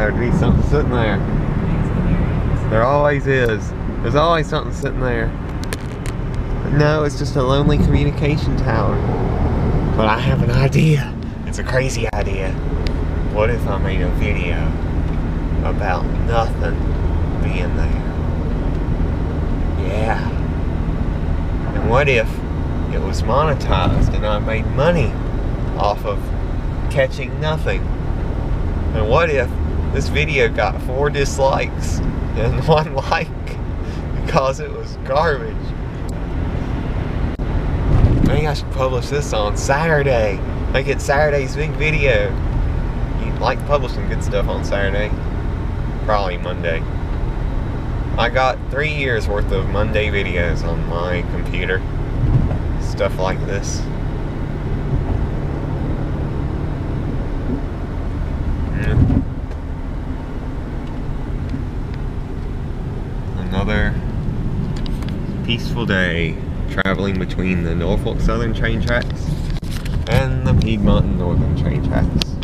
there'd be something sitting there. There always is. There's always something sitting there. But no, it's just a lonely communication tower. But I have an idea. It's a crazy idea. What if I made a video about nothing being there? Yeah. And what if it was monetized and I made money off of catching nothing? And what if this video got 4 dislikes and 1 like because it was garbage? Maybe I should publish this on Saturday. Make it Saturday's big video. You like publishing good stuff on Saturday? Probably Monday. I got 3 years worth of Monday videos on my computer. Stuff like this. Another peaceful day traveling between the Norfolk Southern train tracks and the Piedmont Northern train tracks.